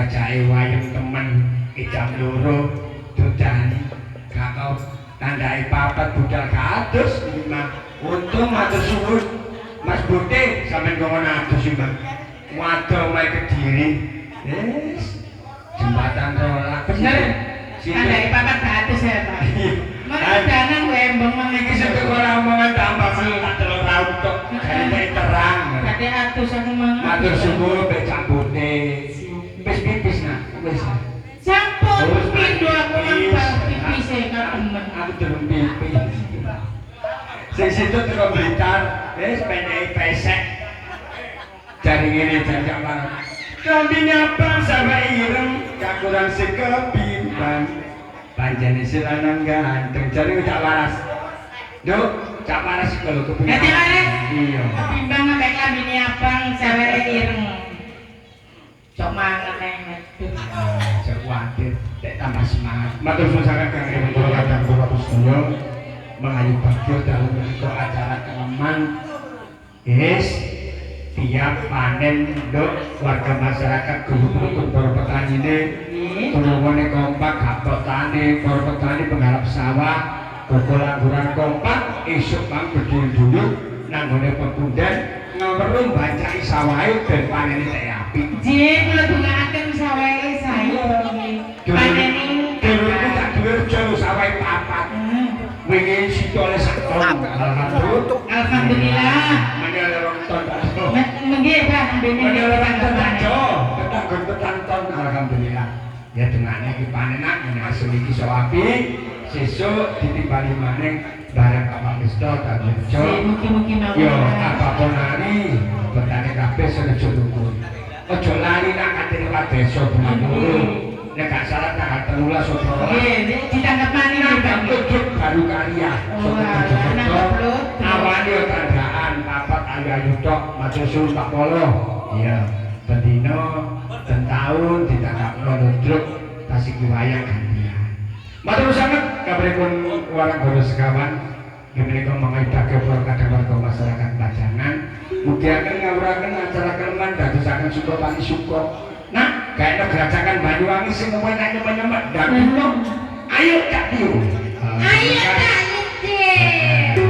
bajake wayang temen jam loro dodane kakau tandai papat budal kados Mbak. Untung matur suwun Mas Bote sampeyan kok atus Mbak. Waduh mae Kediri. Yes. Jembatan rolak bener. Tandai papat kados ya, Pak. Merdanan wembeng iki sing ora omongan tambah tak telur raut tok. Jane terang. Dadi atus aku mang. Matur suwun mbek Cak Bote. Wis pipis nak. Wis. Sampun pindho aku nang pipis e katemen. Aku durung pipis. Sing situ teko Blitar, wis peneki pesek. Jari ngene jajak bareng. Kambine abang sama ireng, kakurang sekepimbang. Panjane silanang ganteng, jari Cak Waras. Nduk, Cak Waras iki lho kepimbang. Dadi Waras? Iya. Kepimbang ambek kambine abang sawere ireng. Cok mangan ae. Cok kuatir, tek tambah semangat. Matur suwun sanget Kang Ing kula kadang kula sedaya mengayu bagyo dalam menika acara Keleman. Yes. Tiap panen nduk warga masyarakat grup-grup para petani ini turunane kompak gapotane para petani penggarap sawah gogol angguran kompak esuk bang berdiri dulu nanggone pepunden ngemerum bacai sawahe ben panene tek apik. Nggih, kula dongaaken sawahe saya. Panene dulu tak duwe jero sawahe papat. Wingi sitole sak ton. Alhamdulillah. Menyang rong ton. Nggih, Pak, dene ketanton alhamdulillah. Ya dengane iki panenan hasil iki iso apik. Sesuk ditimbali maneh bareng Bapak Misto dan Bejo. Mugi-mugi mawon. Yo, apapun hari betane kabeh senejo rukun. Aja lali nak katene Pak Desa Bumanguru. Nek gak salah tanggal 13 Oktober. Nggih, ditangkap maneh Pak. Baru karya. Awalnya tandaan papat ayu-ayu tok matur suwun Pak Polo. Iya, bendino ben taun ditangkap nodruk tasik wayang gantian. Matur sanget kabaripun warang Gono Sekawan. Menika mangidake para kadang warga masyarakat Pajangan. Mugi akan ngawuraken acara Keleman dadosaken suka pani suka. Nah, gawe gerajakan Banyuwangi sing enak nyemep-nyemep daging. Ayo Cak Tiu. Ayo Cak Tiu.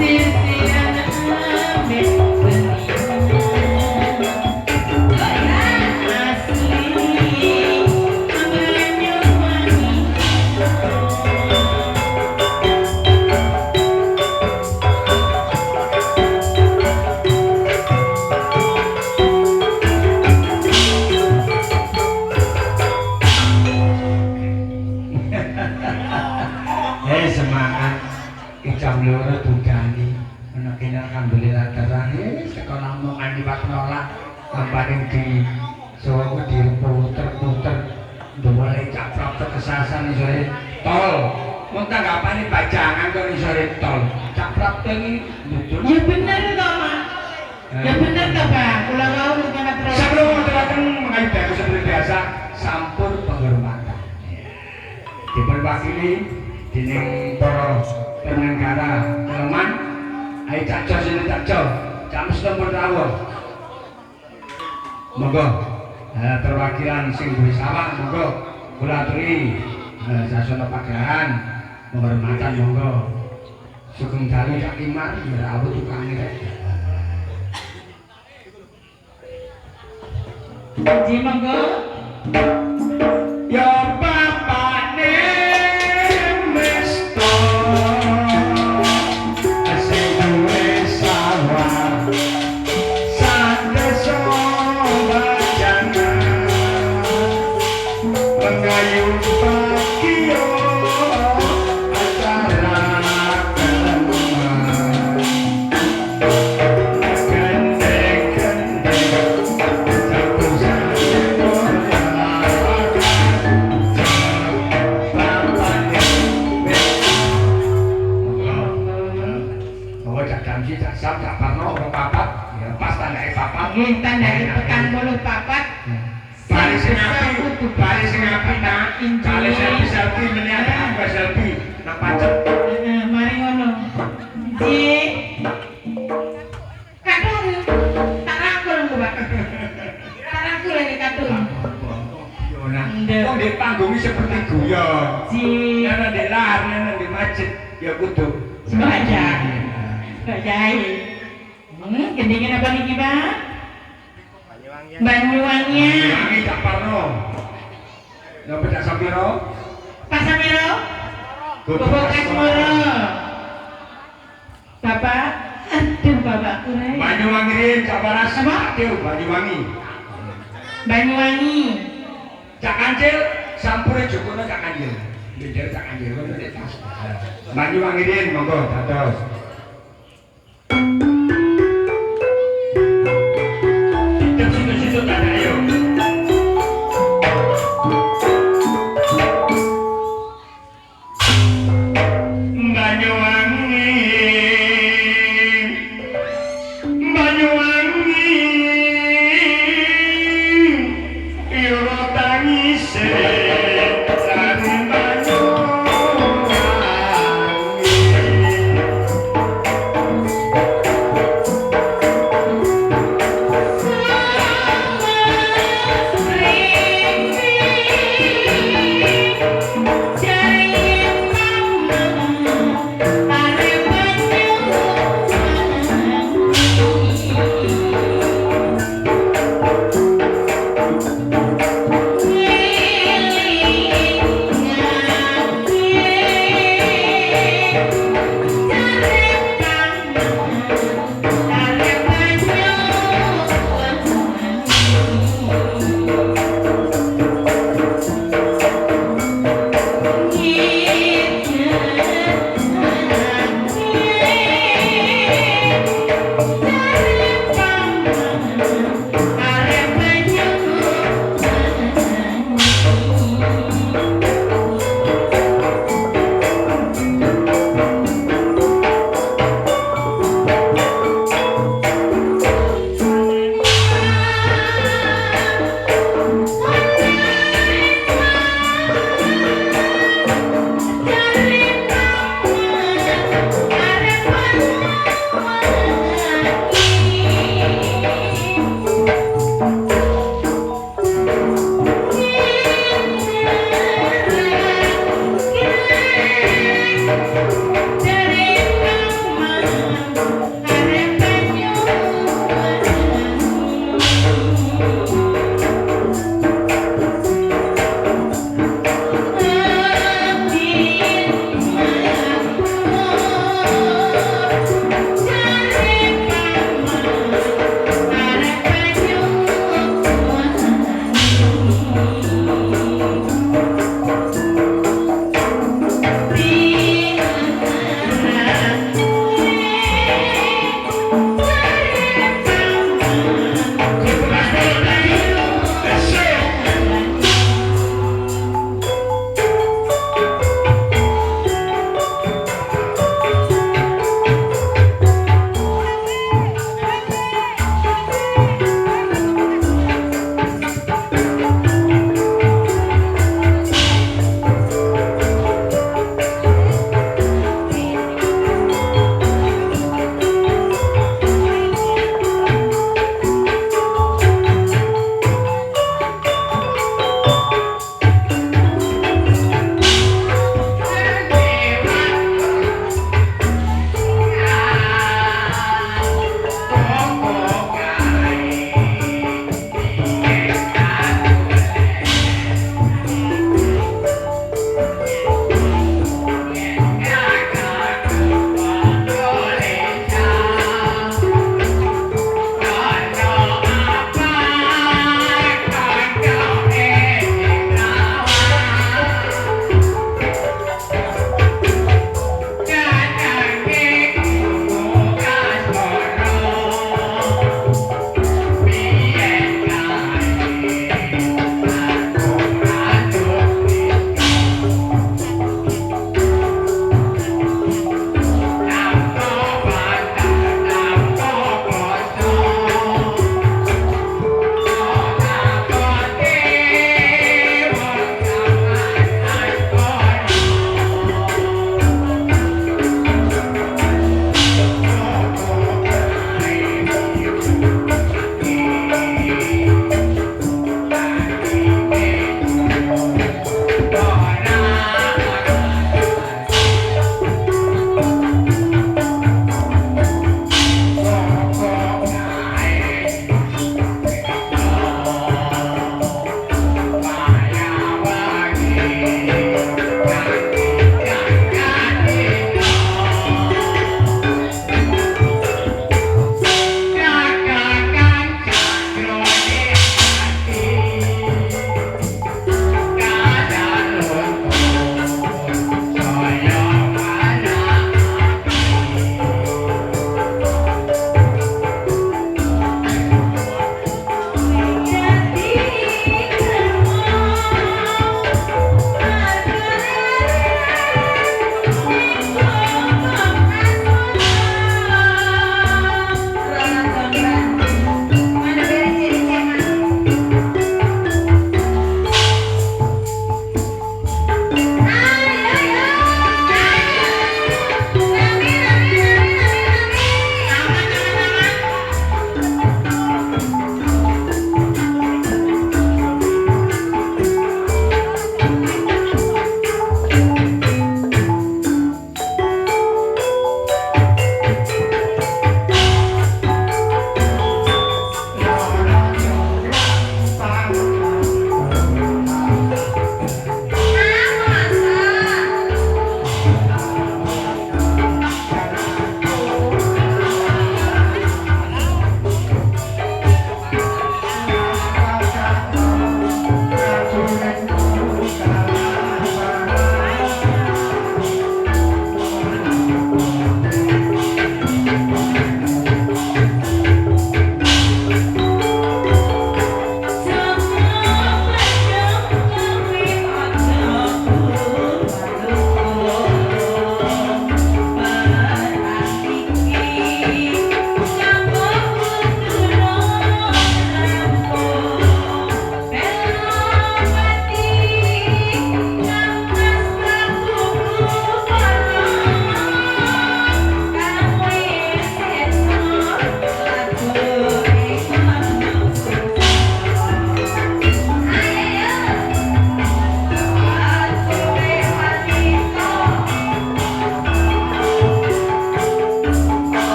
sisiran ambek semangat jam loro dudani ana kene alhamdulillah terang sekolah omongan di Pak Nolak kamparing di Solo diputer-puter mulai caprap kesasan isore tol mun tanggapane bajangan kok isore tol caprap tengi mudun ya bener toh Mas ya bener toh Pak kula wau ngengat terus sebelum ngaturaken mengayu seperti biasa sampur penghormatan diperwakili dening para penyelenggara Keleman ayo caco sini caco jam nomor rawuh monggo perwakilan sing duwe sawah monggo kula aturi sasana pagelaran penghormatan monggo sugeng dalu Cak Imar rawuh tukange rek Ji monggo ya bapane mesto sing duwe sawah sandeso bajangan pengayu bagio acara Keleman nggih tandai tekan 84 Baris sing api nak kali selfie meniat apa selfie nak pacet mari ngono Ji kadung tak rangkul lho Pak tak rangkul ini kadung yo nah kok di panggung seperti guyon Ji ana di lar ana di masjid ya kudu sembahyang Pak Jai gendingin apa niki Pak Banyuwangi Banyuwangi Cak Parno ya pedak Sapiro Pak Samiro Bapak Kasmoro Bapak aduh bapakku Banyuwangi Cak Paras apa? Aduh Banyuwangi Banyuwangi Cak Kancil sampure Jokono Cak Kancil Bendera Cak Kancil Banyuwangi monggo dados